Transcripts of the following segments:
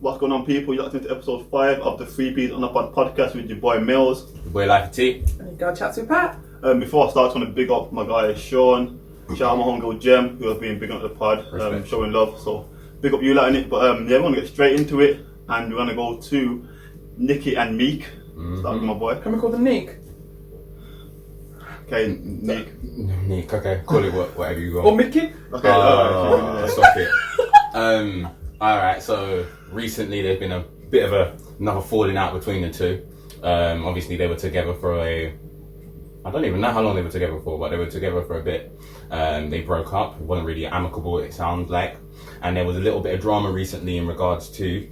What's going on, people? You're listening to episode 5 of the 3Ps on the Pod podcast with your boy Mills. Your boy Life of T. And you go chat to Pat. Before I start, I just want to big up my guy Sean. Shout out my homegirl Jem, who has been big up the pod, showing love. So big up you lot in it. But we're going to get straight into it, and we're going to go to Nicki and Meek. Starting with my boy. Can we call them Nick? Okay, Meek. Meek, okay. Call it whatever you want. Or Mickey? Okay, alright. Stop it. Alright, so recently there's been a bit of another falling out between the two. Obviously they were together for I don't even know how long they were together for, but they were together for a bit. They broke up. It wasn't really amicable, it sounds like. And there was a little bit of drama recently in regards to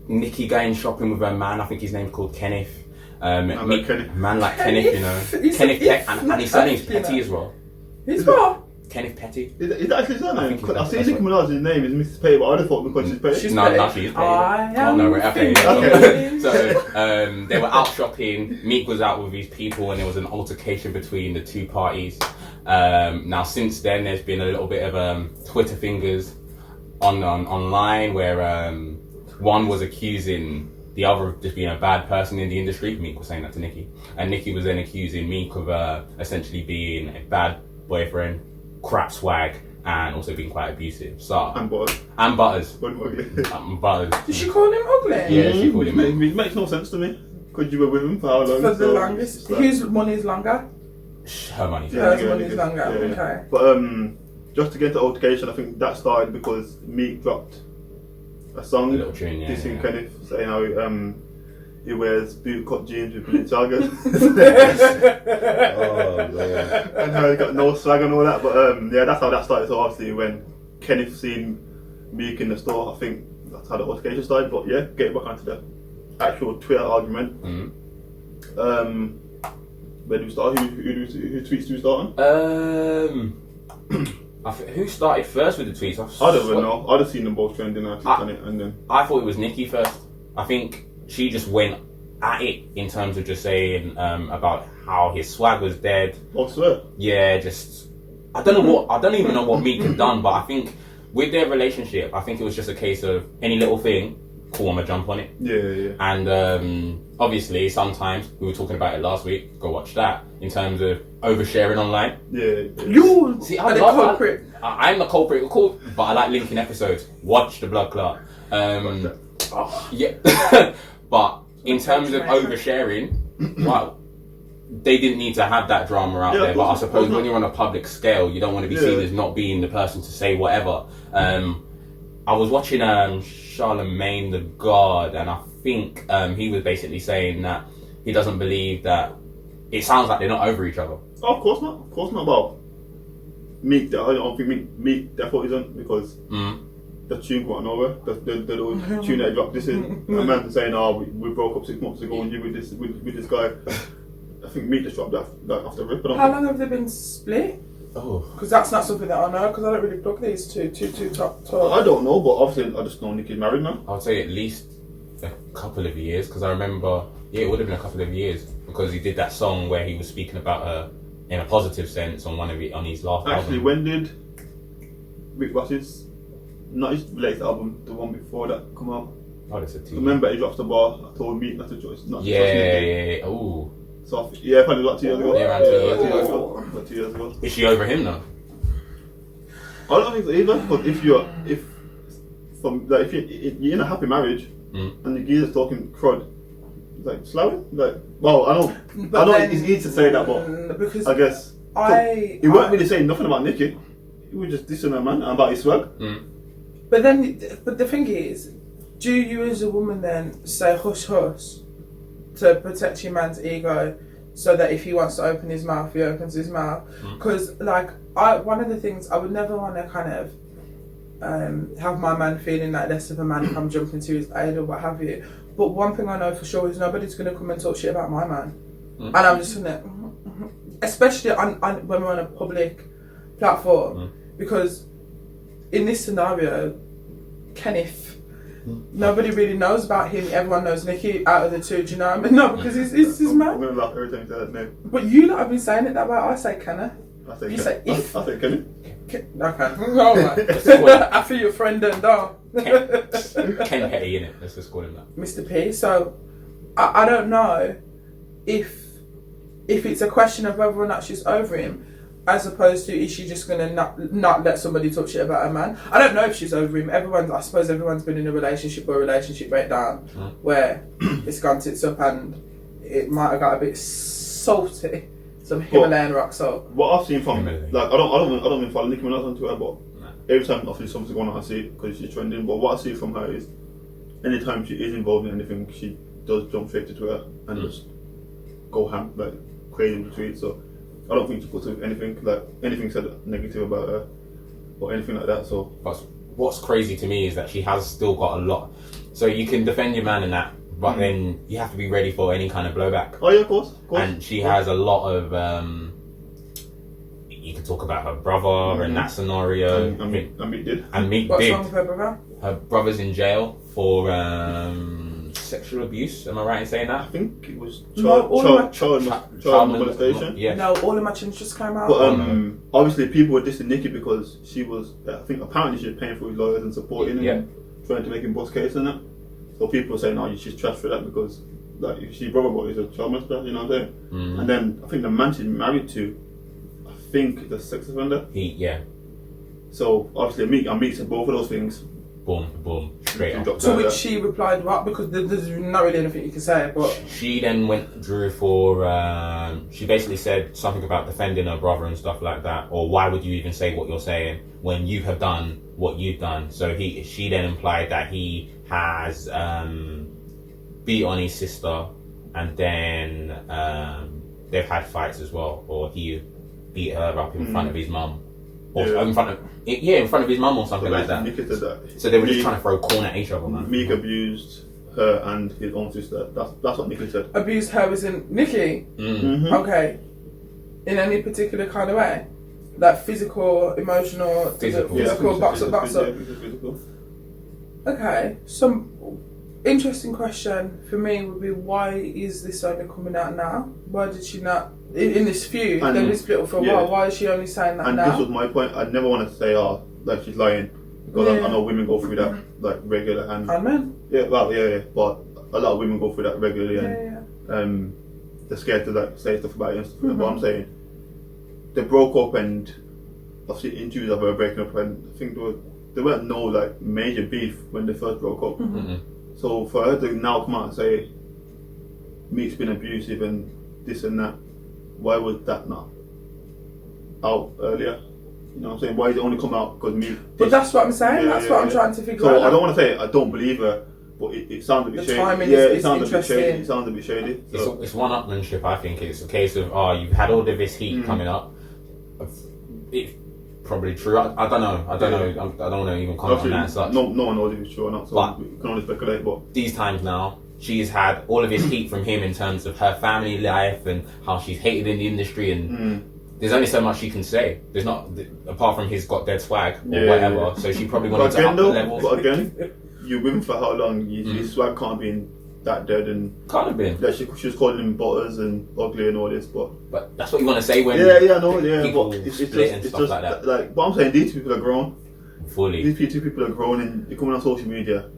Nicki going shopping with her man. I think his name's called Kenneth. Man like Kenneth, you know. Kenneth and his surname's Petty as well. He's what? Kenneth Petty. Is that actually his name? I see Nicki Minaj's name is Mrs. Petty, but I just thought because she's Petty. No, she's Petty. Okay. So they were out shopping. Meek was out with his people, and there was an altercation between the two parties. Now since then, there's been a little bit of Twitter fingers online where one was accusing the other of just being a bad person in the industry. Meek was saying that to Nicki, and Nicki was then accusing Meek of essentially being a bad boyfriend, crap swag, and also being quite abusive. So And Butters. Butters. Did she call him ugly? Yeah, she called him. It makes no sense to me. Because you were with him for how long? For the longest. Whose money is longer? Her money. Hers money is longer. Okay. But just to get to altercation, I think that started because Meek dropped a song, A little tune, yeah, dissing yeah. Kenneth, saying how he wears boot-cut jeans with Balenciaga. Oh man. And how he got no swag and all that. But that's how that started. So obviously when Kenneth seen Meek in the store, I think that's how the altercation started. But yeah, getting back onto the actual Twitter argument. Where do we start? Who tweets do we start on? Who started first with the tweets? I don't even know. I'd have seen them both trending on it, and then I thought it was Nicki first. I think she just went at it in terms of just saying about how his swag was dead. I swear. Yeah, just I don't even know what Meek had done, but I think with their relationship, I think it was just a case of any little thing, cool, I'ma jump on it. Yeah. And obviously, sometimes we were talking about it last week. Go watch that in terms of oversharing online. Yeah. You see, are the culprit. I'm the culprit, cool, but I like linking episodes. Watch the blood clot. Yeah, but in terms of oversharing, wow, they didn't need to have that drama out there. But I suppose when you're on a public scale, you don't want to be seen as not being the person to say whatever. I was watching Charlemagne the God, and I think he was basically saying that he doesn't believe that. It sounds like they're not over each other. Oh, of course not. Of course not. About Meek, I don't think Meek definitely isn't because the tune got nowhere. The little tune that dropped. This is a man saying, "Oh, we broke up 6 months ago, and you with this guy." I think Meek just dropped that off the rip. How long have they been split? Oh, Because that's not something that I know. Because I don't really plug these two top. I don't know, but obviously I just know Nicki's married now. I would say at least a couple of years, because I remember, it would have been a couple of years, because he did that song where he was speaking about her in a positive sense on his last album. Actually, when did Rick Ross's, not his latest album, the one before that come out? Oh, that's a T. Remember he dropped the bar, I told Meek not to choice. Yeah. Ooh. So probably like 2 years ago. Yeah, around 2 years ago. About 2 years ago. Is she over him though? I don't think so either. Because if you're in a happy marriage and the geezer's talking crud, like slow it. Like, well, I know it's easy to say that, but because I guess he weren't really saying nothing about Nicki. He was just dissing her man and about his swag. But the thing is, do you as a woman then say hush hush to protect your man's ego, so that if he wants to open his mouth, he opens his mouth? Because one of the things I would never want to kind of have my man feeling like less of a man if I'm jumping to his aid or what have you. But one thing I know for sure is nobody's going to come and talk shit about my man, and I'm just gonna, especially when we're on a public platform, because in this scenario, Kenneth. Nobody really knows about him. Everyone knows Nicki out of the two. Do you know what I mean? No, because it's his man. I'm gonna laugh every time you say that name. But you lot have been saying it that way. I say Kenneth. I say You say if. I say Kenneth. Alright. After your friend and dog. Ken Petty, innit? Let's just call him that. Mr. P. So, I don't know if it's a question of whether or not she's over him, as opposed to is she just gonna not let somebody talk shit about a man. I don't know if she's over him. I suppose everyone's been in a relationship or a relationship breakdown where it's gone tits up and it might have got a bit salty. Some Himalayan rock salt. What I've seen from like I don't even follow Nicki Minaj on Twitter, but every time I see something going on, I see it because she's trending. But what I see from her is anytime she is involved in anything, she does jump straight to Twitter and just go ham like crazy with the tweets. So I don't think she puts anything said negative about her or anything like that. So what's crazy to me is that she has still got a lot. So you can defend your man in that, but then you have to be ready for any kind of blowback. Oh yeah, of course. And she has a lot of. You can talk about her brother in that scenario. And Meek did. And Meek What's did. wrong with her brother? Her brother's in jail for sexual abuse. Am I right in saying that? I think it was child molestation. Yeah. No, all the matchings just came out. But obviously people were dissing Nicki because she was, I think apparently she was paying for his lawyers and supporting him, and trying to make him bust case and that. So people were saying, "No, she's trash for that because like if she brother boy is a child molester," you know what I'm saying? And then I think the man she's married to, I think is a sex offender. So obviously Meek said both of those things. Boom, straight up. To which she replied, "What?" Because there's not really anything you can say. But she then drew for. She basically said something about defending her brother and stuff like that. Or why would you even say what you're saying when you have done what you've done? So she then implied that he has beat on his sister, and then they've had fights as well, or he beat her up in front of his mum. Or in front of his mum or something like that. Nicki said that. So they were just trying to throw corn at each other, man. Meek abused her and his own sister. That's what Nicki said. Abused her as in Nicki? Okay. In any particular kind of way? Like physical, emotional, physical, box up. Physical. Okay. Some interesting question for me would be, why is this only coming out now? Why did she not... In this feud, they've been split for a while. Why is she only saying that now? And this was my point. I never want to say, like she's lying, because I know women go through that like regular. And men. Yeah, but a lot of women go through that regularly, and they're scared to like say stuff about it and stuff. But I'm saying they broke up, and I've seen interviews of her breaking up, and I think there weren't no like major beef when they first broke up. So for her to now come out and say Meek's been abusive and this and that, why was that not out earlier? You know what I'm saying? Why did it only come out because Meek? But that's what I'm saying. That's what I'm trying to figure out. So I don't want to say I don't believe her, but it sounds a bit shady. Timing it sounds a bit shady. It sounds a bit shady. So. It's one-upmanship. I think it's a case of you've had all of this heat coming up. It's probably true. I don't know. I don't want to even comment on that as such. No one knows if it's true or not. So we can only speculate. But these times now, she's had all of his heat from him in terms of her family life and how she's hated in the industry, and there's only so much she can say. There's not, apart from he's got dead swag or whatever. So she probably wanted to up the levels. But again, you've been for how long? His swag can't be that dead, and can't have been. That she was calling him butters and ugly and all this, but that's what you want to say when people it's just like that. Like, but I'm saying these people are grown. Fully. These two people are grown, and they're coming on social media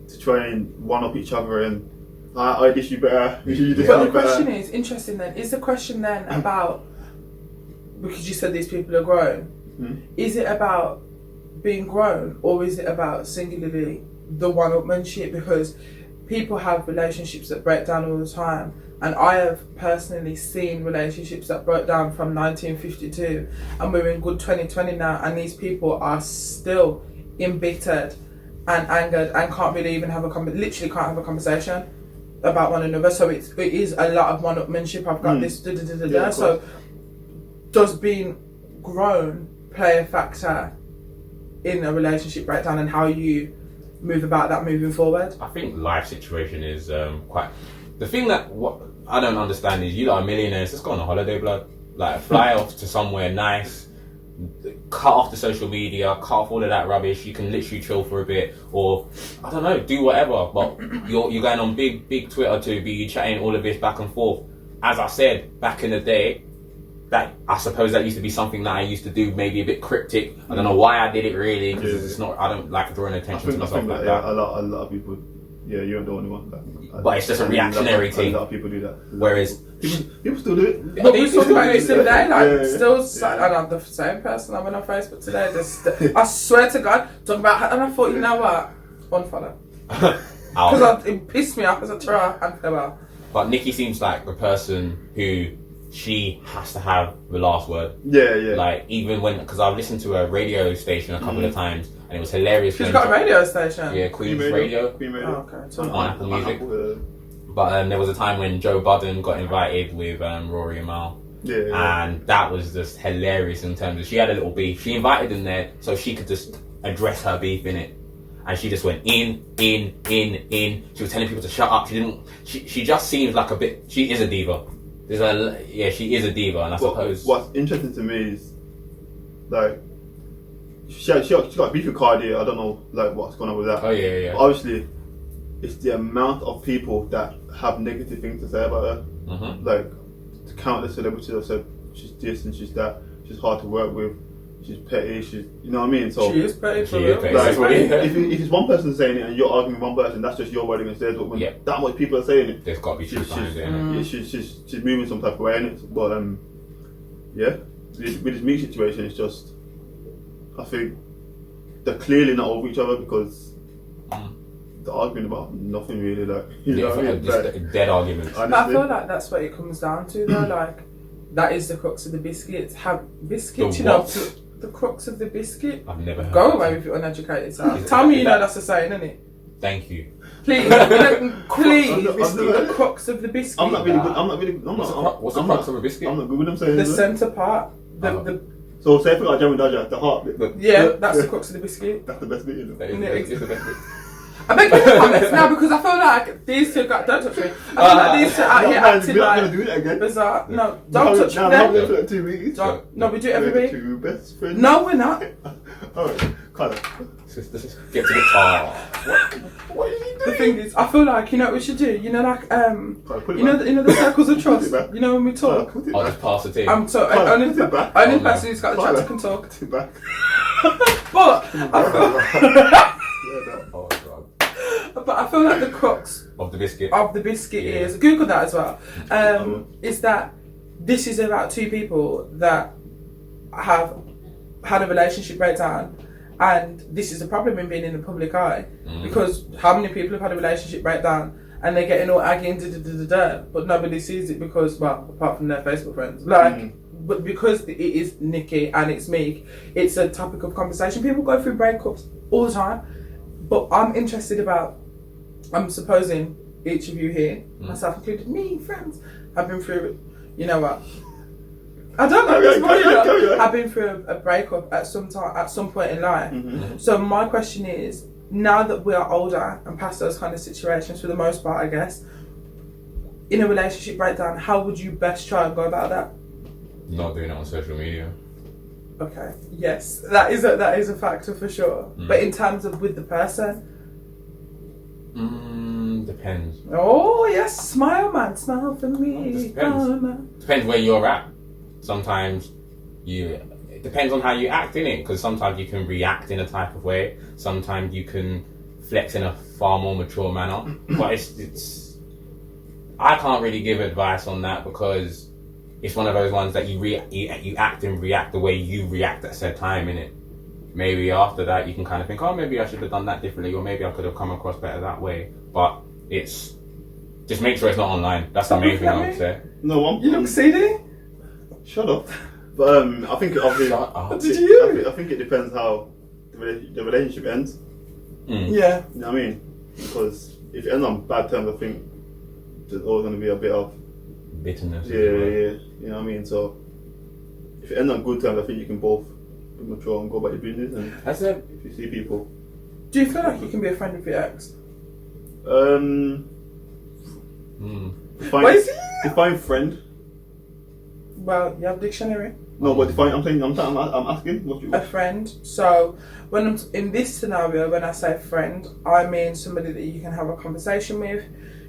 to try and one up each other, and I dish you better. But the question is interesting. Then is the question then about, because you said these people are grown, is it about being grown, or is it about singularly the one-upmanship? Because people have relationships that break down all the time, and I have personally seen relationships that broke down from 1952, and we're in good 2020 now, and these people are still embittered and angered and can't really even have literally can't have a conversation about one another. So it is a lot of one-upmanship. I've got this So does being grown play a factor in a relationship breakdown and how you move about that moving forward? I think life situation is quite... The thing that what I don't understand is, you lot are millionaires, let's go on a holiday, blood. Like, fly off to somewhere nice, cut off the social media, cut off all of that rubbish. You can literally chill for a bit, or I don't know, do whatever. But you're going on big Twitter to be chatting all of this back and forth. As I said back in the day, that I suppose that used to be something that I used to do, maybe a bit cryptic. I don't know why I did it really, because it's not. I don't like drawing attention to myself like that. A lot of people. Yeah, you're the only one. But it's just a reactionary thing. A lot of people do that. Whereas people still do it. But we talking about it today, and I'm the same person. I went on Facebook today. I swear to God, talking about, and I thought, you know what, unfollow, because it pissed me off as a try and farewell. But Nicki seems like the person who she has to have the last word. Yeah. Like even because I've listened to a radio station a couple of times, and it was hilarious. She's got a radio station. Yeah, Queen's Radio. Queen Radio. Oh, okay. On Apple Music. But there was a time when Joe Budden got invited with Rory and Mal. Yeah. And that was just hilarious in terms of she had a little beef. She invited them there so she could just address her beef in it. And she just went in. She was telling people to shut up. She just seems like a bit. She is a diva. She is a diva, and I suppose what's interesting to me is like she got beef with Cardi. I don't know like what's going on with that. Oh yeah. But obviously, it's the amount of people that have negative things to say about her. Mm-hmm. Like countless celebrities have said she's this and she's that. She's hard to work with. She's petty. She's, you know what I mean. So she is petty. Like, if it's one person saying it and you're arguing with one person, that's just your word against theirs. But when that much people are saying it, there's got to be truth behind it. Yeah, she's moving some type of way in it. But with this Meek situation, it's just I think they're clearly not over each other because they're arguing about nothing really. Like you know what I mean? Like, dead arguments. But I feel like that's what it comes down to, though. Like that is the crux of the biscuits. Have biscuits, the crux of the biscuit. I've never heard Go away with your uneducated self. Tell me you know that's a saying, isn't it? Thank you. Please, the crux of the biscuit. I'm not really good. What's the crux of a biscuit? I'm not good with them saying the centre part. So say if like Jamie Dodger, the heart bit. That's the crux of the biscuit. That's the best bit, you know. It's the best bit. I beg you to comments now because I feel like these two don't touch me. I feel like these two out here acting like do it again. Bizarre. No, don't touch me. No, we do it every week. Two best friends. No, we're not. Alright, Carla. Let's get to the tar. What did he do? The thing is, I feel like you know what we should do. You know, like you know the circles of trust. You know when we talk. I'll just pass it in. I'm so only person who's got the chat can talk. Put it back. But I feel like the crux of the biscuit is Google that as well. Is that this is about two people that have had a relationship breakdown, and this is a problem in being in the public eye because how many people have had a relationship breakdown and they're getting all aggy and but nobody sees it because, well, apart from their Facebook friends, but because it is Nicki and it's Meek, it's a topic of conversation. People go through breakups all the time, but I'm supposing each of you here, myself included, me, friends, have been through it. You know what? I don't know. I've been through a breakup at some point in life. Mm-hmm. So my question is, now that we are older and past those kind of situations, for the most part, I guess, in a relationship breakdown, how would you best try and go about that? Not doing it on social media. Okay. Yes, that is a factor for sure. But in terms of with the person. Depends. Oh yes, smile man, smile for me. Depends where you're at. Sometimes it depends on how you act in it, because sometimes you can react in a type of way. Sometimes you can flex in a far more mature manner. But it's I can't really give advice on that because it's one of those ones that you act and react the way you react at said time in it. Maybe after that you can kind of think, oh, maybe I should have done that differently, or maybe I could have come across better that way. But it's just make sure it's not online. That's the main thing I would say. No one. You look CD. Shut up. But I think Did you? I think it depends how the relationship ends. Yeah. You know what I mean? Because if it ends on bad terms, I think there's always going to be a bit of bitterness. Yeah. You know what I mean? So if it ends on good terms, I think you can both be mature and go about your business. And that's it. If you see people. Do you feel like you can be a friend with your ex? Define friend. Well, you have a dictionary. No, but define. I'm asking. What you? A friend. So when I'm in this scenario, when I say friend, I mean somebody that you can have a conversation with.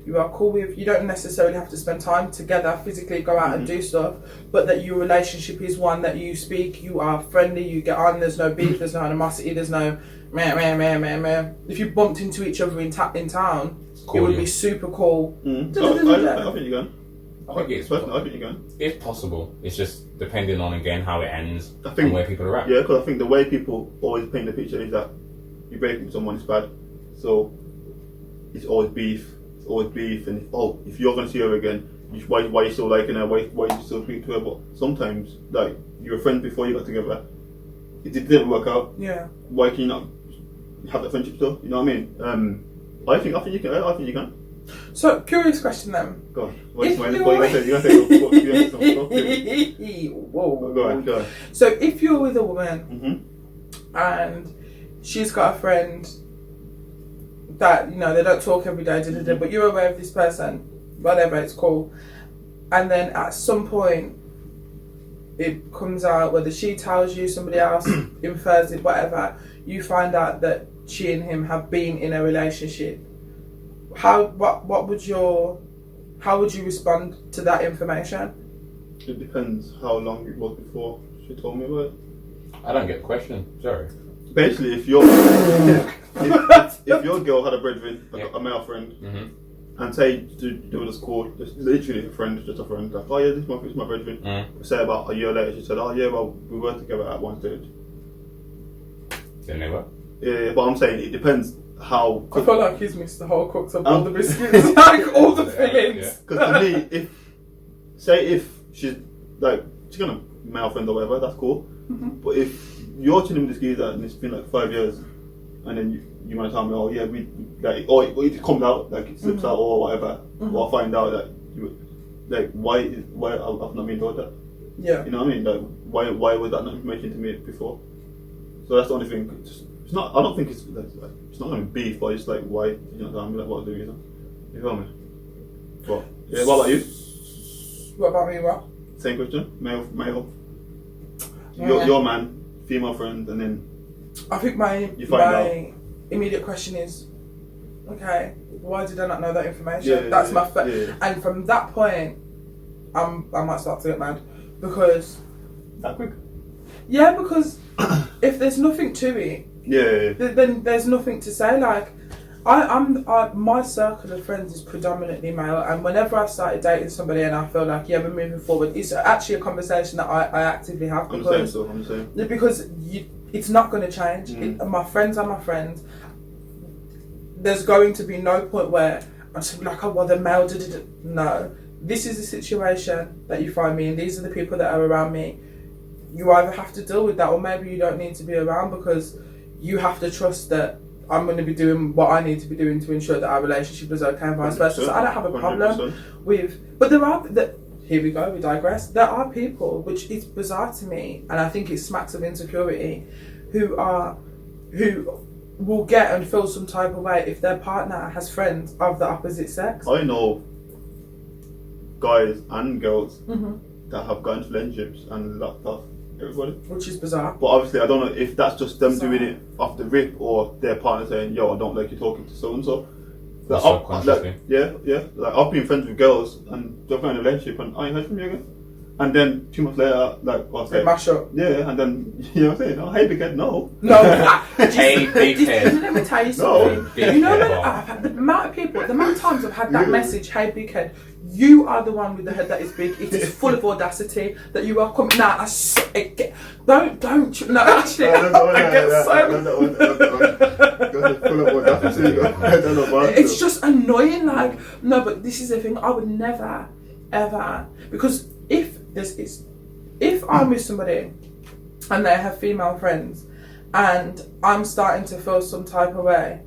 you are cool with. You don't necessarily have to spend time together, physically go out and do stuff, but that your relationship is one that you speak, you are friendly, you get on, there's no beef, there's no animosity, there's no meh. If you bumped into each other in town, it would be super cool. I think you're going. I think you're going. It's possible. It's just depending on, again, how it ends and where people are at. Yeah, because I think the way people always paint the picture is that you break up with someone is bad. So it's always beef. And if you're going to see her again, why are you still liking her? Why you still speaking to her? But sometimes, like, you were friends before you got together. It didn't work out. Yeah. Why can you not have that friendship still? You know what I mean? I think you can. So, curious question then. Go on. You're going to say Whoa. Go on. So, if you're with a woman and she's got a friend that, they don't talk every day, but you're aware of this person, whatever it's called, and then at some point it comes out, whether she tells you, somebody else infers it, whatever, you find out that she and him have been in a relationship. How would you respond to that information? It depends how long it was before she told me about it. I don't get the question. Sorry. Basically, if your girl had a brethren, a male friend, and say they were just cool, just literally a friend, just a friend, like, oh yeah, this is my brethren. Say about a year later, she said, oh yeah, well, we were together at one stage. Then they were? Yeah, but I'm saying it depends how. I feel like he's missed the whole cooked up all the biscuits, like all the fillings. Because to me, if she's got a male friend or whatever, that's cool. But if you're chilling with this geezer and it's been like 5 years, and then you might tell me, oh yeah, or it comes out, like it slips out or whatever, or I find out that why I've not been told that. Yeah. You know what I mean? Like why was that not information to me before? So that's the only thing. It's not. I don't think it's not going to be beef, but it's like why you not tell me like what's the reason? You feel me? But yeah, what about you? What about me? What? Same question. Male. Your man, female friend, and then. I think my immediate question is, okay, why did I not know that information? That's my first. And from that point, I might start to get mad because. That quick? Yeah, because if there's nothing to it, then there's nothing to say. Like, my circle of friends is predominantly male, and whenever I started dating somebody and I feel like, yeah, we're moving forward, it's actually a conversation that I actively have because I'm the same. Because it's not going to change. My friends are my friends. There's going to be no point where I'm just like, oh well, the male did it. No, this is the situation that you find me in. These are the people that are around me. You either have to deal with that, or maybe you don't need to be around because you have to trust that I'm going to be doing what I need to be doing to ensure that our relationship is okay and vice versa. So I don't have a problem 100%. with. But there are here we go. We digress. There are people, which is bizarre to me, and I think it smacks of insecurity, who will get and feel some type of way if their partner has friends of the opposite sex. I know guys and girls that have gone into relationships and locked off everybody. Which is bizarre. But obviously I don't know if that's just them doing it off the rip or their partner saying, yo, I don't like you talking to so and so. Yeah. Like I've been friends with girls and they've got in a relationship and I ain't heard from you again. And then 2 months later, like I'll say, mash up. Yeah, and then you know what I'm saying? Oh, hey big head, no. Hey big head. Let me tell you something. You know when I've had the amount of times I've had that message, hey big head, you are the one with the head that is big. It is full of audacity that you are coming. Nah, don't. No, actually, I get so. It's just annoying. Like, no, but this is the thing. I would never, ever, because if I'm with somebody and they have female friends and I'm starting to feel some type of way,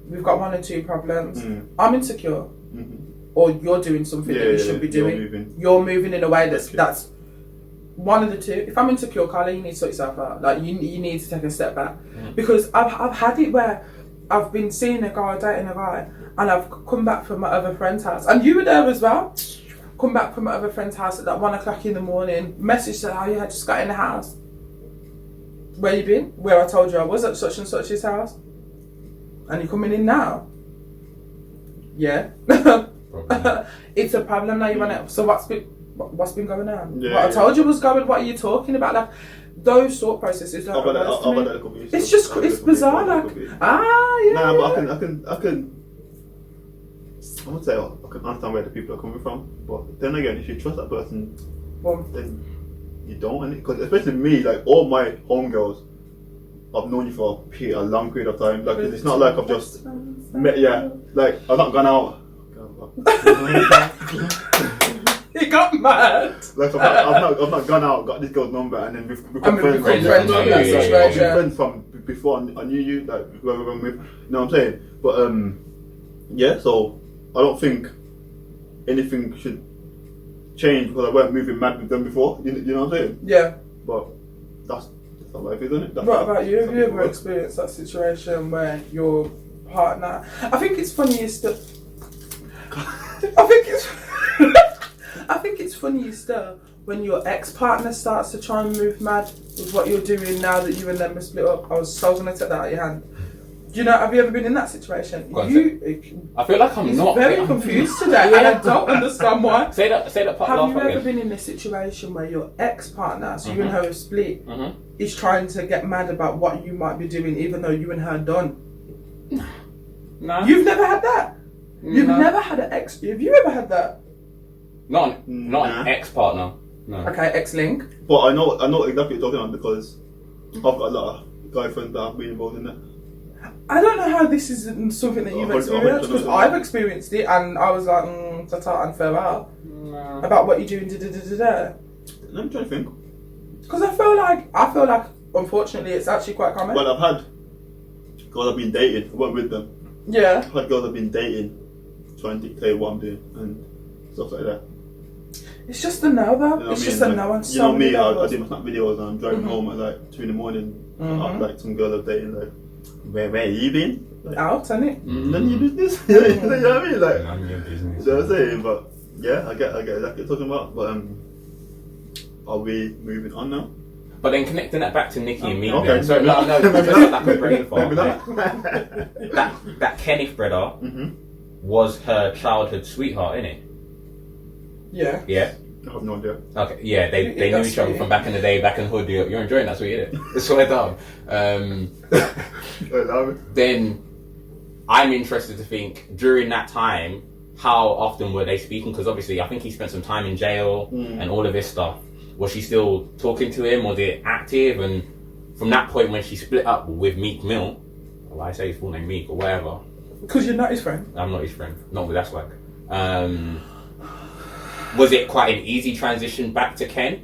we've got one or two problems. I'm insecure. Or you're doing something that you should be doing. You're moving in a way that's one of the two. If I'm insecure, Carla, you need to sort yourself out. Like you need to take a step back because I've had it where I've been seeing a guy, dating a guy, and I've come back from my other friend's house, and you were there as well. Come back from my other friend's house at like 1 o'clock in the morning. Message said, "Oh, you had just got in the house. Where you been? Where I told you I was at such and such's house, and you coming in now? Yeah." problem. It's a problem now. You want it. So what's been going on? Yeah, What I told you was going. What are you talking about? Like those thought processes don't arise to me. It's just it's bizarre. Like yeah. Nah, but I can. I would say I can understand where the people are coming from, but then again, if you trust that person, then you don't. Because especially me, like all my homegirls, I've known you for a long period of time. Like it's not like I've just met. Yeah, like I've not gone out. He got mad. Like I've not gone out, got this girl's number, and then we've become friends. Friends from that situation. Friends from before I knew you, like whoever I'm with. You know what I'm saying? But yeah. So I don't think anything should change because I weren't moving mad with them before. You know what I'm saying? Yeah. But that's how life is, isn't it? What about you? Have you ever experienced that situation where your partner? I think it's funniest that. I think it's funniest still when your ex-partner starts to try and move mad with what you're doing now that you and them are split up. I was so gonna take that out of your hand. Do you know? Have you ever been in that situation? I feel like I'm not very confused today, and I don't understand why. Say that part. Have you ever been in a situation where your ex-partner, so you and her are split, is trying to get mad about what you might be doing, even though you and her are done? No. You've never had that. You've never had an ex. Have you ever had that? Not an ex-partner. No. Okay, ex-link. But I know exactly what you're talking about because I've got a lot of guy friends that have been involved in it. I don't know how this is something that you've experienced because I've experienced it and I was like, ta-ta and farewell. No. About what you're doing. I'm trying to think. Because I feel like unfortunately it's actually quite common. Well, I've had girls I've been dating. I weren't with them. Yeah. I've had girls I've been dating trying to dictate what I'm doing and stuff like that. It's just a no though. You know it's just a no on so many me, levels. I do my snap videos and I'm driving home at like 2 in the morning. Like some girl I'm dating, like, where you been? Like, out, innit? None of your business. You know what I mean? Like, none of your business. You know what I'm saying? But yeah, I get exactly what you're talking about. But are we moving on now? But then connecting that back to Nicki and Meek. Okay. So no, just like a brain fart. Maybe not. That Kenneth brother was her childhood sweetheart, innit? Yeah. Yeah. I have no idea. Okay. Yeah, they knew each other from back in the day, back in hood. You're enjoying that, sweet, innit? Swear down. Then I'm interested to think during that time, how often were they speaking? Because obviously, I think he spent some time in jail and all of this stuff. Was she still talking to him? Was it active? And from that point when she split up with Meek Mill, well, I say his full name Meek or whatever. Because you're not his friend. I'm not his friend. Not with that swag. Was it quite an easy transition back to Ken?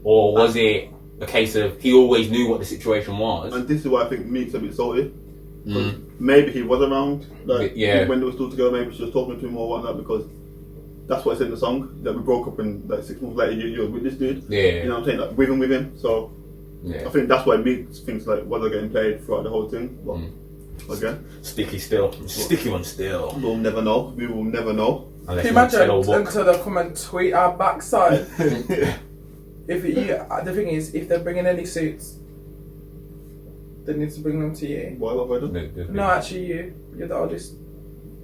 Or was it a case of he always knew what the situation was? And this is why I think Meek's a bit salty. Maybe he was around, like when they were still together, maybe she was talking to him or whatnot because that's what it's in the song, that we broke up and like 6 months later you were with this dude. Yeah. You know what I'm saying? Like with him. So I think that's why Meek thinks like was I getting played throughout the whole thing. But again, sticky one still. We'll never know. We will never know. Can you imagine until they come and tweet our backside? The thing is, if they're bringing any suits, they need to bring them to you. Why? What have I done? No, actually, you're the oldest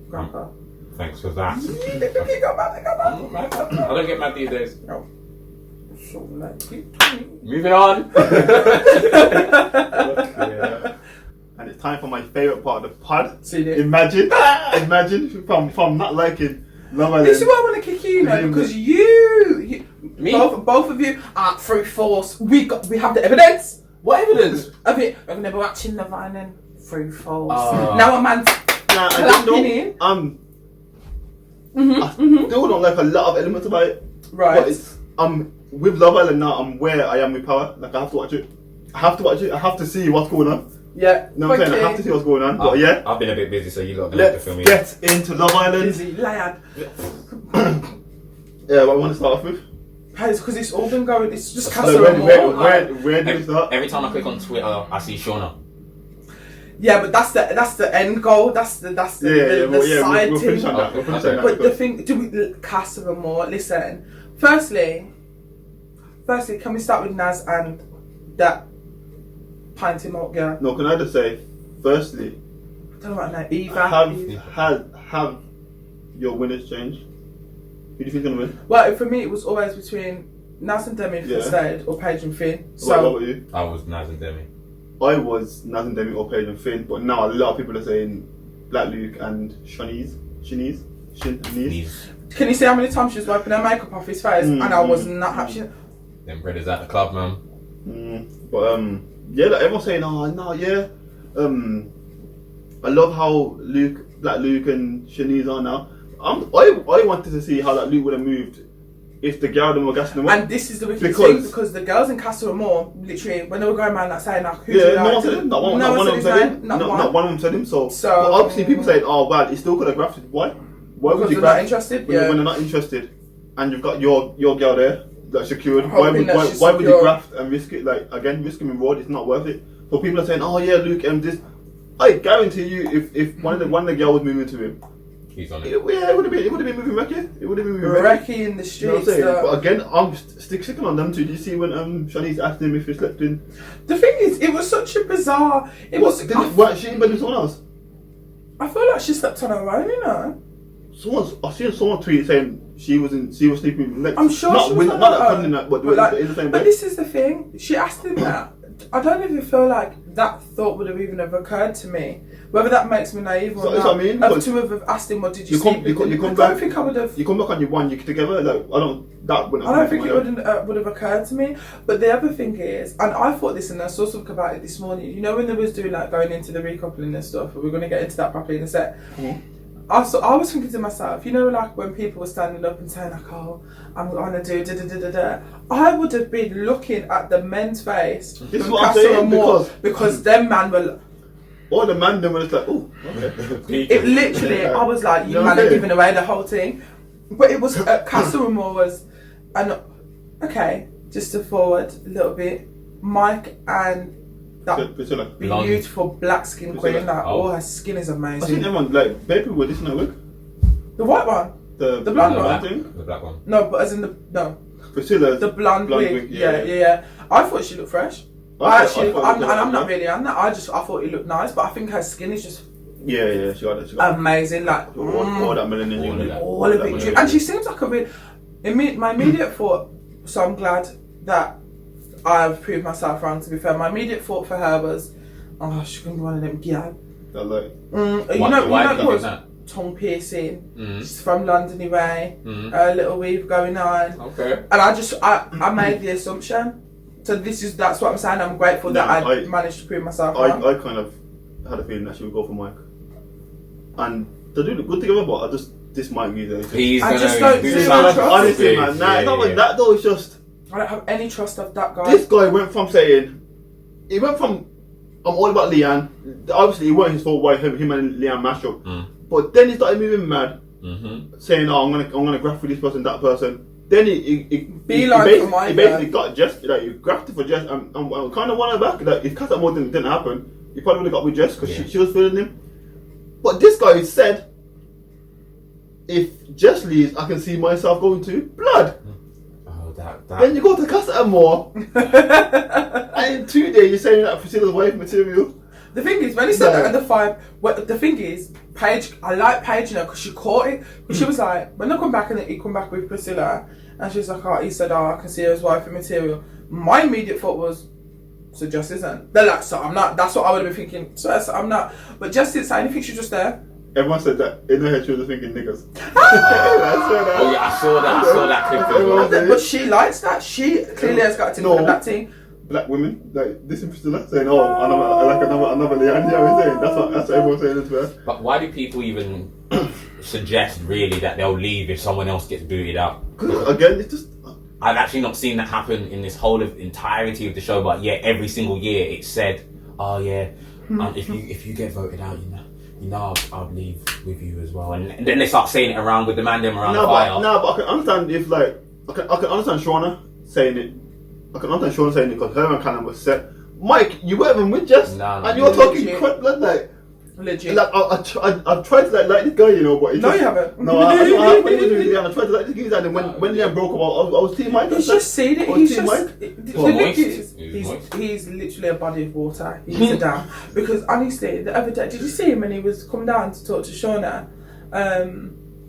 grandpa. Thanks for that. They got mad. I don't get mad these days. No. So, moving on. And it's time for my favourite part of the pod. See it. Imagine from not liking Love Island. This is why I want to kick you, because you both of you are through force. We have the evidence. What evidence? Of it. I've never watching Love Island through force. Now a man's clapping in. I still don't like a lot of elements about it. Right. But with Love Island now, I'm where I am with Power. Like I have to watch it. I have to see what's going on. Yeah. You know what I'm saying? I have to see what's going on. But yeah. I've been a bit busy, so you lot don't have to film me. Let's get into Love Island. Busy lad. Yeah, what I want to start off with? Because it's all been going. It's just Casa Amor. Where do we start? Every time I click on Twitter, I see Shauna. Yeah, but that's the end goal. That's the side we'll thing. finish on that. But the thing, do we Casa Amor? Listen. Firstly, can we start with Naz and that pinty milk girl? No, can I just say, firstly, I don't know about that. Eva. Have your winners change? Who do you think is gonna win? Well, for me, it was always between Nas and Demi for stayed or Paige and Finn. So what about you? I was Nas and Demi. I was Nas and Demi or Paige and Finn, but now a lot of people are saying Black Luke and Shanice. Can you see how many times she was wiping her makeup off his face? And I was not happy. Them brothers at the club, man. But yeah, like everyone's saying, oh no, yeah. I love how Black Luke and Shanice are now. I wanted to see how that Luke would have moved if the girl them were gassing them up. And this is the wicked thing, because the girls in Castle and Moore, literally, when they were going around like saying like, who do you like? No one said him. Not one of them said him. Not one of them said him. So but obviously people saying, oh well, he still could have grafted. Why would you graft? Interested? When they're not interested, and you've got your girl there that's secured. Why would you graft and risk it? Like again, risking reward, it's not worth it. So people are saying, oh yeah, Luke, this. I guarantee you, if one of the girls was moving to him, he's on it. It would have been moving Recky. It would have been moving Recky in the streets. You know what I'm saying? But again, I'm sticking on them too. Did you see when Shanice asked him if he slept in? The thing is, it was such a bizarre. What she in bed with someone else? I feel like she slept on her own, you know. I've seen someone tweet saying she was sleeping next. I'm sure she was not that, but like, in the same bed. But this is the thing. She asked him that. I don't even feel like that thought would have even have occurred to me. Whether that makes me naive or not. I mean, to have asked him, what did you sleep with? I don't think I would have. You come back on your one, you together. Like I don't think it would have occurred to me. But the other thing is, and I thought this, and I saw something about it this morning. You know, when they was doing like going into the recoupling and stuff. We're going to get into that properly in a sec. Mm-hmm. I was thinking to myself, you know, like when people were standing up and saying like, oh, I'm gonna do da. I would have been looking at the men's face. This is what I'm saying, because them man were. Or the man them were just like, oh, okay. It literally, I was like, you man are giving away the whole thing. But it was Castle and Moore was, and okay, just to forward a little bit, Mike and that beautiful black skin queen, like her skin is amazing. I think everyone like baby with this no wig. The white one? The blonde one? The black one. No, but as in Priscilla's the blonde wig. Yeah. I thought she looked fresh. I'm not really on that. I thought it looked nice, but I think her skin is just she got it. Amazing, like all that melanin, all of it, and she seems like my immediate thought. So I'm glad that I've proved myself wrong. To be fair, my immediate thought for her was, oh, she's gonna be one of them girl. Why do you think that? Tongue piercing. She's from London anyway. A little weave going on. Okay. And I made the assumption. So that's what I'm saying. I'm grateful that I managed to prove myself wrong. I kind of had a feeling that she would go for Mike, and they do look good together. But this Mike either. I just don't see trust. Honestly, man, it's not like that though. It's just I don't have any trust of that guy. This guy went from I'm all about Leanne. Obviously, it wasn't his fault why him and Leanne mashed up. But then he started moving mad, saying, "Oh, I'm gonna graft for this person, that person." Then he basically got Jess, like he grafted for Jess, and kind of won her back. Like if Cat more didn't happen, he probably would have got with Jess because she was feeling him. But this guy said, "If Jess leaves, I can see myself going to blood." Then you go to Casa Amor, and in 2 days you're saying that Priscilla's wife material. The thing is, when he said that at the 5, the thing is, Paige, I like Paige, you know, because she caught it. But she was like, when they come back and he come back with Priscilla, and she was like, oh, he said, I can see her as wife material. My immediate thought was, so Jess isn't. They're like, so I'm not. That's what I would have been thinking. So I'm not. But Jess didn't say anything. She's just there. Everyone said that in her head she was thinking niggas. I saw that clip. But she likes that. She clearly has got to do with that thing. Black women, like this in Priscilla, saying, "Oh, another Leanne." You know what I'm saying? That's what everyone's saying as well. But why do people even suggest really that they'll leave if someone else gets booted out? Because again, it's just. I've actually not seen that happen in this whole entirety of the show, but yeah, every single year it's said, "Oh yeah, if you get voted out, you know, I'll leave with you as well." And then they start saying it around with the man them around the fire. But I can understand if like I can understand Shauna saying it. I can understand Shauna saying it because her and Cannon was set. Mike, you weren't even with Jess, and you're talking crud blood like. Legit. Like I've tried to like this guy, you know, but no, you haven't. No, I tried to like this guy, and when Liam broke up, I was Team Mike. He's just seen it. He's just. Moist. He's literally a body of water. He's a dam. Because honestly, the other day, did you see him when he was come down to talk to Shauna?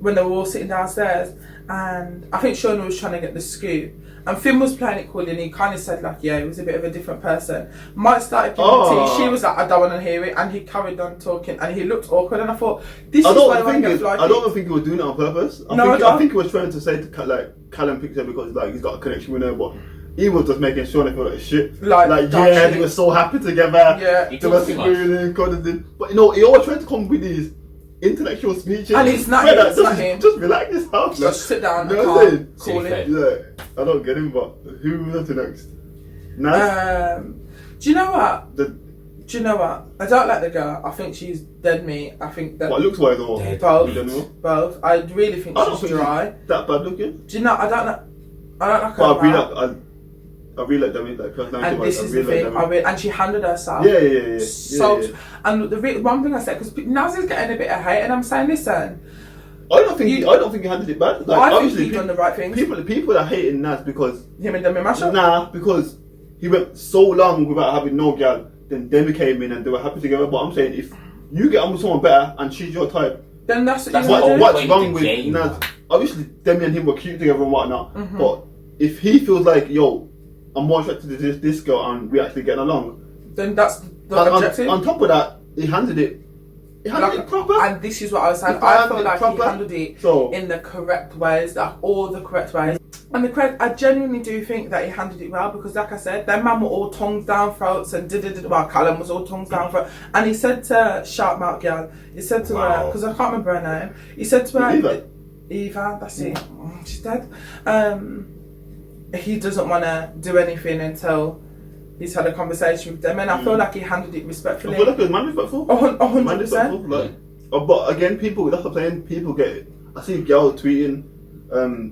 when they were all sitting downstairs, and I think Shauna was trying to get the scoop. And Finn was playing it cool, and he kind of said like, yeah, he was a bit of a different person. Mike started giving tea. She was like, I don't want to hear it, and he carried on talking, and he looked awkward. And I thought, this is why I want to get flighty. I don't think he was doing it on purpose. I think he was trying to say to Callum picked her because like he's got a connection with her, but he was just making sure they feel like shit. Like yeah, they were so happy together. Yeah, they were screaming, but you know, he always tried to come with these intellectual speeches, and it's not him. It's not him. Just relax yourself. Just sit down. You know what I'm saying? Call it. Yeah, I don't get him, but who was next? Naz? Do you know what? Do you know what? I don't like the girl. I think she's dead meat. I think that. What looks wise or both. I really think she's dry. That bad looking? Do you know? I don't like her. I really like Demi, like personality. And this is the thing, and she handled herself. Yeah. So, and the one thing I said, because Naz is getting a bit of hate, and I'm saying, listen. I don't think he handled it bad. Like, I think he done the right thing. People are hating Naz because him and Demi mash up. Nah, because he went so long without having no girl. Then Demi came in and they were happy together. But I'm saying, if you get on with someone better and she's your type, then that's what's wrong with Naz? Obviously, Demi and him were cute together and whatnot. Mm-hmm. But if he feels like, yo, I'm more attracted to this girl and we actually getting along, then that's the objective. On top of that, he handled it. He handled it proper. And this is what I was saying. I felt like he handled it in the correct ways, like all the correct ways. And I genuinely do think that he handled it well because, like I said, their man were all tongues down throats and well, Callum was all tongues down throat. And he said to Sharp Mouth Girl, he said to her, because I can't remember her name, he said to her, Eva, that's it, she's dead. He doesn't want to do anything until he's had a conversation with them, and I feel like he handled it respectfully. I feel like it was man respectful. 100%. Like, but again, people, that's what I'm saying, people get it. I see girls tweeting,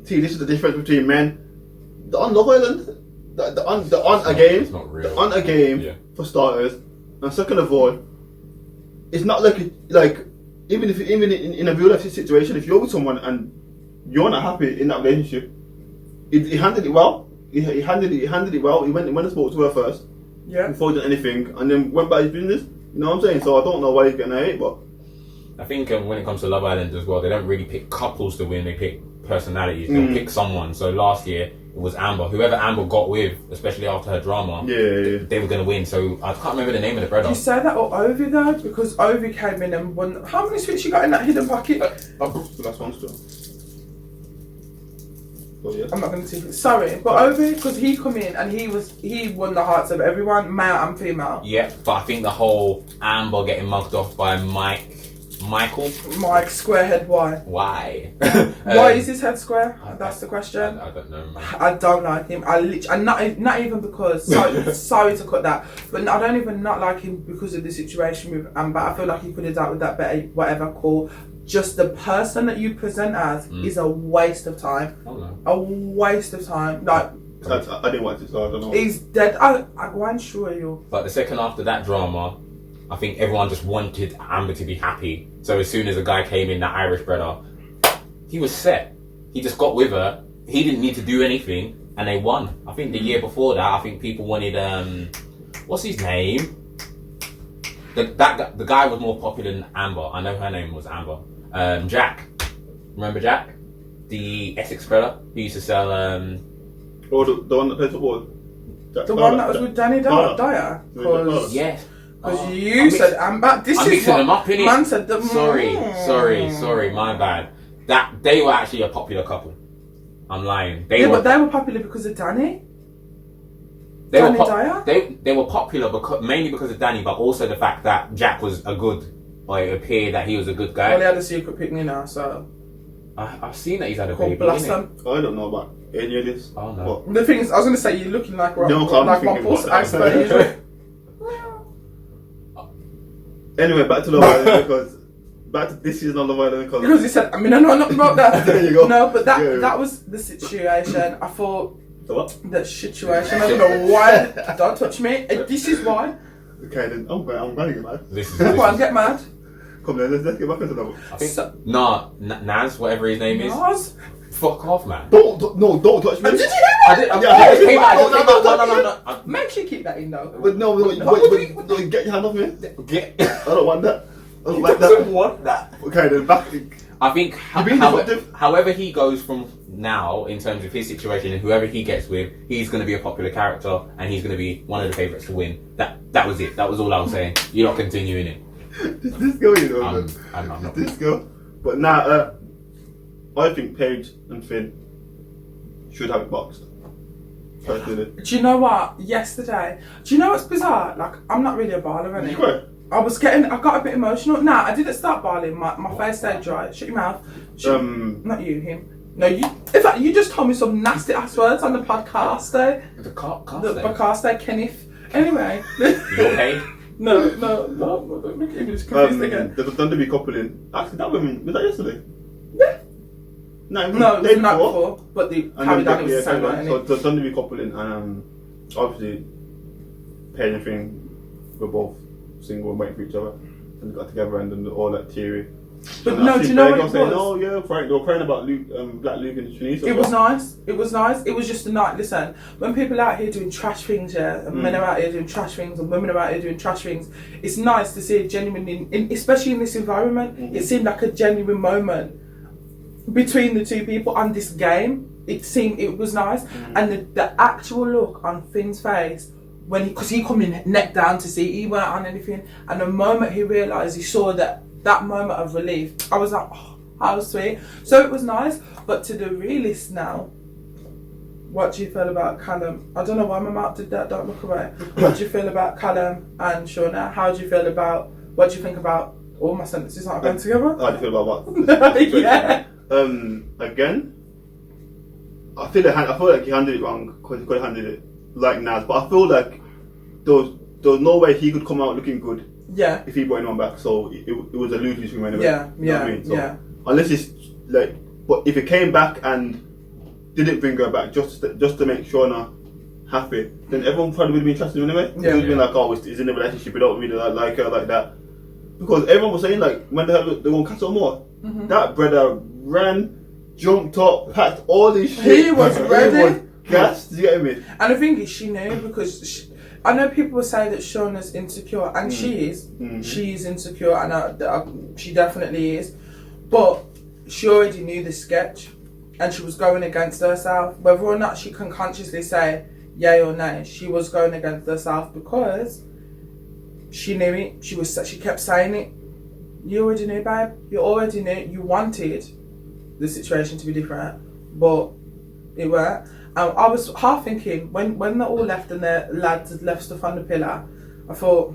this is the difference between men. They're on Love Island. They're on a game. They're on a game, for starters. And second of all, it's not like even in a real life situation, if you're with someone and you're not happy in that relationship, he handled it well. He handled it well. He went and spoke to her first. Yeah. Before he did anything, and then went by his business. You know what I'm saying? So I don't know why he's getting hate, but I think when it comes to Love Island as well, they don't really pick couples to win. They pick personalities. They'll pick someone. So last year it was Amber. Whoever Amber got with, especially after her drama, they were going to win. So I can't remember the name of the brother. Did you say that or Ovi though? Because Ovi came in and won. How many sweets you got in that hidden pocket? The last one still. Oh, yeah. I'm not going to take it. Sorry, but Ovi, because he come in and he won the hearts of everyone, male and female. Yeah, but I think the whole Amber getting mugged off by Mike squarehead. Why? Why is his head square? That's the question. I don't know. Man. I don't like him. And not even because. Sorry to cut that, but I don't even not like him because of the situation with Amber. I feel like he could have dealt with that better. Whatever, cool. Just the person that you present as is a waste of time. Oh no. A waste of time. Like I didn't watch it, so I don't know. He's dead. I'm sure you. But the second after that drama, I think everyone just wanted Amber to be happy. So as soon as a guy came in, that Irish brother, he was set. He just got with her. He didn't need to do anything, and they won. I think the year before that, I think people wanted what's his name? The guy was more popular than Amber. I know her name was Amber. Jack. Remember Jack? The Essex fella who used to sell the one that plays football? The one that was with Danny Dyer? Yes. Because you said Amber. This I'm is mixing what them up, innit? Man said Sorry, my bad. That they were actually a popular couple. I'm lying. But they were popular because of Danny. They were popular mainly because of Danny, but also the fact that Jack was it appeared that he was a good guy. Well, he had a secret picnic now, so. I've seen that he's had a baby. Blossom. I don't know about any of this. Oh no. What? The thing is, I was going to say you're looking like one post Anyway, back to Love Island back to this season of Love Island because he said, I know nothing about that. There you go. No, but that was the situation. I thought. The what? That situation. I don't know why. Don't touch me. This is why. Okay, then I'm going to get mad. Go on, get mad. Come on, let's get back into that. Naz, whatever his name is. Naz? Fuck off, man. Don't touch me. Did you hear that? No. Make sure you keep that in though. But no, get your hand off me. I don't want that. I don't like that. Want that. Okay, then back. I think You're being disruptive. however he goes from now in terms of his situation and whoever he gets with, he's going to be a popular character and he's going to be one of the favourites to win. That was it. That was all I was saying. You're not continuing it. This girl, you know, I'm not. this girl. But now, I think Paige and Finn should have it boxed. Personally. Do you know what? Yesterday, do you know what's bizarre? Like, I'm not really a baller, Did you anyway. cry? I got a bit emotional. Nah, I didn't start bawling. My face stayed dry. Shut your mouth. Not you, him. No, you. In fact, you just told me some nasty ass words on the podcast day. The podcast day, Kenneth. Anyway. You okay? No. Don't make me just confused again. There's a Thunderby coupling. Actually, that woman, was that yesterday? Yeah. No, it was the night before. But the carried on, it was the same night. So the Thunderby coupling, and obviously, Paige and Finn were both single and waiting for each other, and they got together and then all that teary. But no, do you know what it was? Saying, oh yeah, Frank, they were crying about Luke, Black Luke and Shanice. It was nice. It was nice. It was just a night. Listen, when people are out here doing trash things, yeah, and men are out here doing trash things, and women are out here doing trash things, it's nice to see a genuine, especially in this environment. Mm-hmm. It seemed like a genuine moment between the two people on this game. It was nice, and the actual look on Finn's face when because he come in neck down to see, he weren't on anything, and the moment he realised, he saw that moment of relief, I was like, oh, how sweet. So it was nice. But to the realist now, what do you feel about Callum? I don't know why my mouth did that, don't look away. What do you feel about Callum and Shauna? What do you think about all my sentences aren't going together? How do you feel about what? Yeah. Again, I feel like he handled it wrong because he could have handled it like Naz, but I feel like there was no way he could come out looking good. Yeah. If he brought anyone back, so it was a lose-lose for him anyway. Yeah, you know what I mean? So, yeah. Unless it's like, but if he came back and didn't bring her back just to make Shauna happy, then everyone probably would have been trusting him anyway. Yeah. It would have been like, oh, he's in a relationship, we don't really like her like that. Because everyone was saying like, when they won Castle Moore, that brother ran, jumped up, packed all his shit. He was ready. He was gassed, you get me? And the thing is, she knew because I know people will say that Shauna's insecure, and she is. She is insecure, and she definitely is. But she already knew the sketch, and she was going against herself. Whether or not she can consciously say yay or nay, she was going against herself because she knew it. She kept saying it. You already knew, babe. You already knew. You wanted the situation to be different, but it weren't. I was half thinking when they all left and the lads had left stuff on the pillar, I thought